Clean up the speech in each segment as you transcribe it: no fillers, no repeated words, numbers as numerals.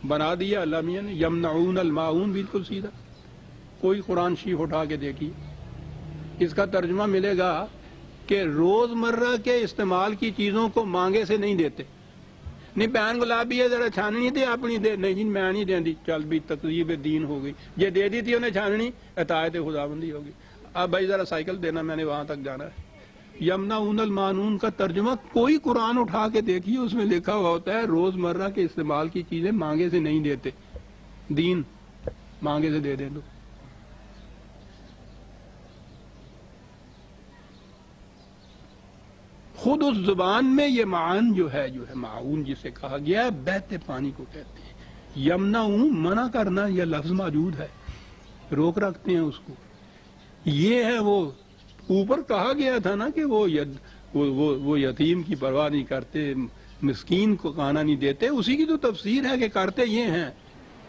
بنا دیا اللہ میاں نے، یمنعون الماعون، بالکل سیدھا. کوئی قرآن شریف اٹھا کے دیکھیے، اس کا ترجمہ ملے گا کہ روزمرہ کے استعمال کی چیزوں کو مانگے سے نہیں دیتے. نہیں پین گلابی ہے ذرا چھاننی تھی اپنی دے، نہیں جی میں نہیں دیں دی، چل بھی تقریب دین ہو گئی، یہ دے دی تھی انہیں چھاننی، اطاعت خداوندی ہوگی. اب بھائی ذرا سائیکل دینا، میں نے وہاں تک جانا ہے. یمنعون الماعون کا ترجمہ کوئی قرآن اٹھا کے دیکھیے، اس میں لکھا ہوا ہوتا ہے روزمرہ کے استعمال کی چیزیں مانگے سے نہیں دیتے، دین مانگے سے دے دیں تو. خود اس زبان میں یہ معان جو ہے معاون جسے کہا گیا ہے، بہتے پانی کو کہتے ہیں. یمنعون منع کرنا، یہ لفظ موجود ہے، روک رکھتے ہیں اس کو. یہ ہے وہ اوپر کہا گیا تھا نا کہ وہ یتیم کی پرواہ نہیں کرتے، مسکین کو کھانا نہیں دیتے. اسی کی تو تفسیر ہے کہ کرتے یہ ہیں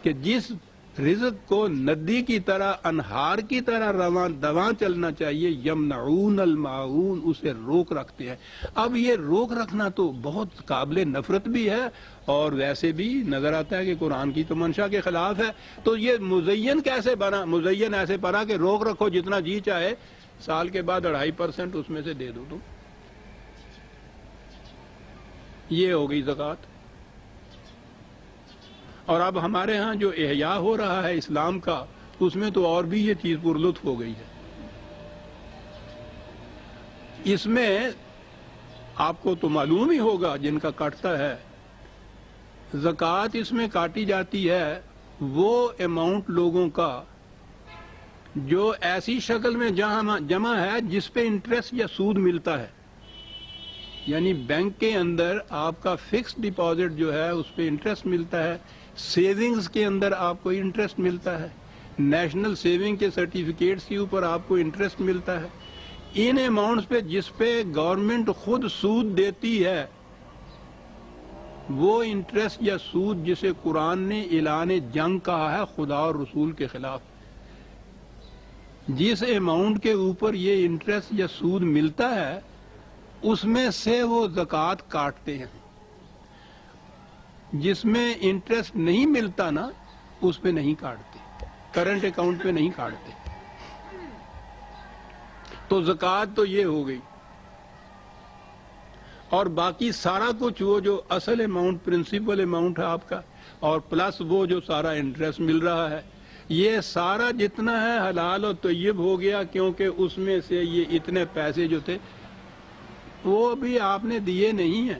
کہ جس رزق کو ندی کی طرح، انہار کی طرح رواں چلنا چاہیے، یمنعون الماعون، اسے روک رکھتے ہیں. اب یہ روک رکھنا تو بہت قابل نفرت بھی ہے، اور ویسے بھی نظر آتا ہے کہ قرآن کی تو منشا کے خلاف ہے. تو یہ مزین کیسے بنا؟ مزین ایسے بنا کہ روک رکھو جتنا جی چاہے، سال کے بعد 2.5% اس میں سے دے دو. تو یہ ہو گئی زکوٰۃ. اور اب ہمارے ہاں جو احیاء ہو رہا ہے اسلام کا، اس میں تو اور بھی یہ چیز پرلطف ہو گئی ہے. اس میں آپ کو تو معلوم ہی ہوگا جن کا کٹتا ہے، زکوٰۃ اس میں کاٹی جاتی ہے وہ اماؤنٹ لوگوں کا جو ایسی شکل میں جمع ہے جس پہ انٹرسٹ یا سود ملتا ہے. یعنی بینک کے اندر آپ کا فکس ڈپازٹ جو ہے اس پہ انٹرسٹ ملتا ہے، سیونگز کے اندر آپ کو انٹرسٹ ملتا ہے، نیشنل سیونگ کے سرٹیفکیٹس کے اوپر آپ کو انٹرسٹ ملتا ہے. ان اماؤنٹس پہ جس پہ گورنمنٹ خود سود دیتی ہے، وہ انٹرسٹ یا سود جسے قرآن نے اعلان جنگ کہا ہے خدا اور رسول کے خلاف، جس اماؤنٹ کے اوپر یہ انٹرسٹ یا سود ملتا ہے اس میں سے وہ زکوٰۃ کاٹتے ہیں. جس میں انٹرسٹ نہیں ملتا نا اس پہ نہیں کاٹتے، کرنٹ اکاؤنٹ پہ نہیں کاٹتے. تو زکوٰۃ تو یہ ہو گئی. اور باقی سارا کچھ وہ جو اصل اماؤنٹ، پرنسپل اماؤنٹ ہے آپ کا، اور پلس وہ جو سارا انٹرسٹ مل رہا ہے، یہ سارا جتنا ہے حلال اور طیب ہو گیا، کیونکہ اس میں سے یہ اتنے پیسے جو تھے وہ ابھی آپ نے دیے نہیں ہیں،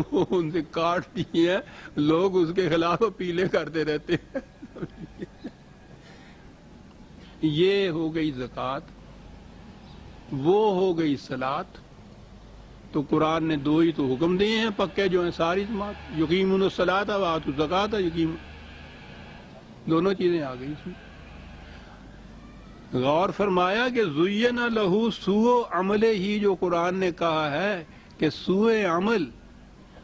ان سے کاٹ دیے ہیں. لوگ اس کے خلاف اپیلیں کرتے رہتے ہیں. یہ ہو گئی زکوٰۃ. وہ ہو گئی صلاۃ. تو قرآن نے دو ہی تو حکم دیے ہیں پکے جو ہیں ساری جماعت، یقیمون الصلاۃ و آتوا الزکاۃ. یقین دونوں چیزیں آ گئی اس میں. غور فرمایا کہ زین لہو سوء عمل ہی، جو قرآن نے کہا ہے کہ سوء عمل،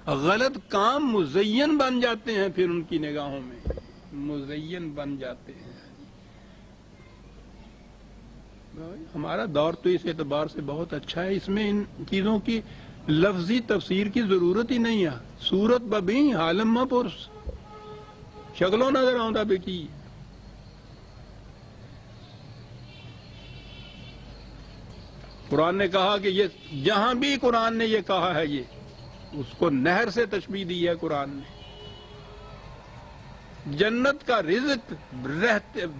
غلط کام مزین بن جاتے ہیں، پھر ان کی نگاہوں میں مزین بن جاتے ہیں. ہمارا دور تو اس اعتبار سے بہت اچھا ہے، اس میں ان چیزوں کی لفظی تفسیر کی ضرورت ہی نہیں ہے. صورت ببیں حالم پرس، شکلوں نظر آؤں بے کی. قرآن نے کہا کہ یہ جہاں بھی قرآن نے یہ کہا ہے، یہ اس کو نہر سے تشبیہ دی ہے قرآن نے. جنت کا رزق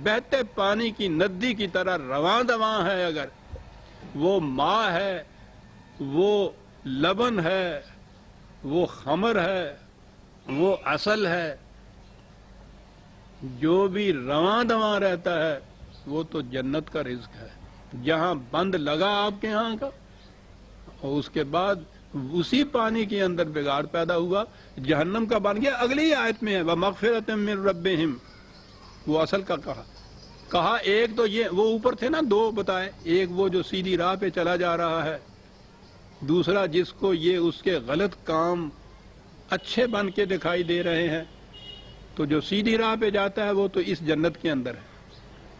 بہتے پانی کی ندی کی طرح رواں دواں ہے. اگر وہ ماء ہے، وہ لبن ہے، وہ خمر ہے، وہ عسل ہے، جو بھی رواں دواں رہتا ہے وہ تو جنت کا رزق ہے. جہاں بند لگا آپ کے ہاں کا، اور اس کے بعد اسی پانی کے اندر بگاڑ پیدا ہوا، جہنم کا بن گیا. اگلی آیت میں ہے وَمَغْفِرَةً مِّن رَبِّهِمْ، وہ اصل کا کہا. ایک تو یہ وہ اوپر تھے نا، دو بتائے. ایک وہ جو سیدھی راہ پہ چلا جا رہا ہے، دوسرا جس کو یہ اس کے غلط کام اچھے بن کے دکھائی دے رہے ہیں. تو جو سیدھی راہ پہ جاتا ہے وہ تو اس جنت کے اندر ہے،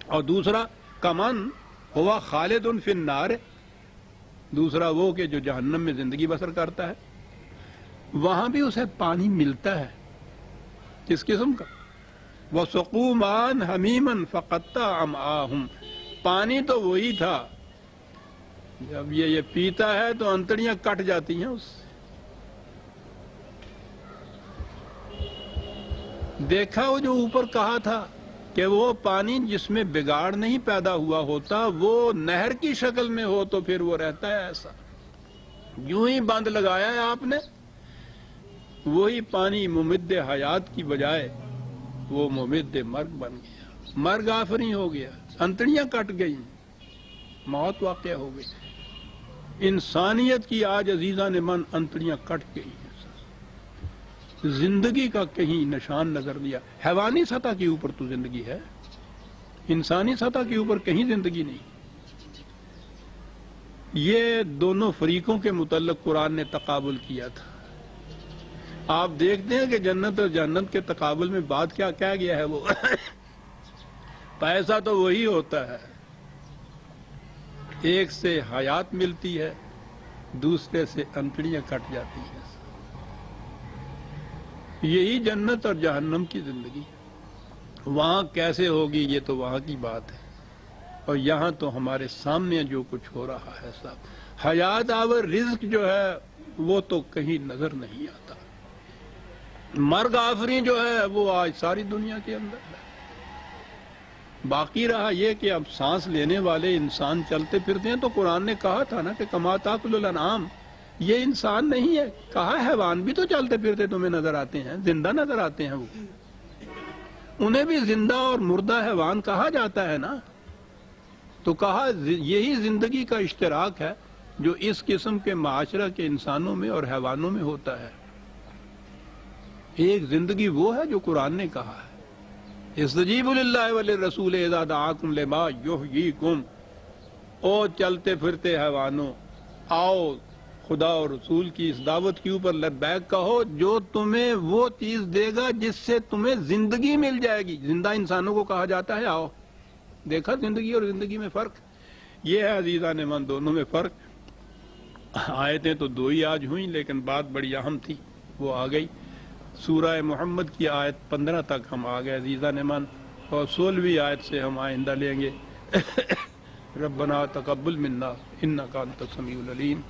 اور دوسرا کمن ہوا خالد فی النار، دوسرا وہ کہ جو جہنم میں زندگی بسر کرتا ہے. وہاں بھی اسے پانی ملتا ہے، کس قسم کا؟ وَسُقُوا مَاءً حَمِيمًا فَقَطَّعَ أَمْعَاءَهُمْ، پانی تو وہی تھا، جب یہ پیتا ہے تو انتڑیاں کٹ جاتی ہیں اس سے۔ دیکھا وہ جو اوپر کہا تھا کہ وہ پانی جس میں بگاڑ نہیں پیدا ہوا ہوتا، وہ نہر کی شکل میں ہو تو پھر وہ رہتا ہے ایسا، یوں ہی بند لگایا ہے آپ نے، وہی پانی ممد حیات کی بجائے وہ ممد مرگ بن گیا، مرگ آفریں ہو گیا، انتڑیاں کٹ گئیں، موت واقع ہو گئی۔ انسانیت کی آج عزیزان من انتڑیاں کٹ گئی ہیں، زندگی کا کہیں نشان نظر دیا۔ حیوانی سطح کے اوپر تو زندگی ہے، انسانی سطح کے اوپر کہیں زندگی نہیں۔ یہ دونوں فریقوں کے متعلق قرآن نے تقابل کیا تھا۔ آپ دیکھتے ہیں کہ جنت اور جہنم کے تقابل میں بات کیا کہا گیا ہے، وہ پیسہ تو وہی ہوتا ہے، ایک سے حیات ملتی ہے، دوسرے سے انتڑیاں کٹ جاتی ہیں۔ یہی جنت اور جہنم کی زندگی، وہاں کیسے ہوگی یہ تو وہاں کی بات ہے، اور یہاں تو ہمارے سامنے جو کچھ ہو رہا ہے صاحب، حیات آور رزق جو ہے وہ تو کہیں نظر نہیں آتا، مرگ آفریں جو ہے وہ آج ساری دنیا کے اندر ہے۔ باقی رہا یہ کہ اب سانس لینے والے انسان چلتے پھرتے ہیں، تو قرآن نے کہا تھا نا کہ کما تاکل الانعام، یہ انسان نہیں ہے، کہا حیوان بھی تو چلتے پھرتے تمہیں نظر آتے ہیں، زندہ نظر آتے ہیں، وہ انہیں بھی زندہ اور مردہ حیوان کہا جاتا ہے نا، تو کہا یہی زندگی کا اشتراک ہے جو اس قسم کے معاشرہ کے انسانوں میں اور حیوانوں میں ہوتا ہے۔ ایک زندگی وہ ہے جو قرآن نے کہا ہے، استجیبوا للہ وللرسول اذا دعاکم لما یحییکم، او چلتے پھرتے حیوانوں، آؤ خدا اور رسول کی اس دعوت کے اوپر لبیک کہو جو تمہیں وہ چیز دے گا جس سے تمہیں زندگی مل جائے گی۔ زندہ انسانوں کو کہا جاتا ہے آؤ، دیکھا زندگی اور زندگی میں فرق، یہ ہے عزیزان من دونوں میں فرق۔ آیتیں تو دو ہی آج ہوئیں لیکن بات بڑی اہم تھی، وہ آ گئی۔ سورہ محمد کی آیت 15 تک ہم آ گئے عزیزان من، اور 16ویں آیت سے ہم آئندہ لیں گے۔ ربنا تقبل منا انک انت السمیع العلیم۔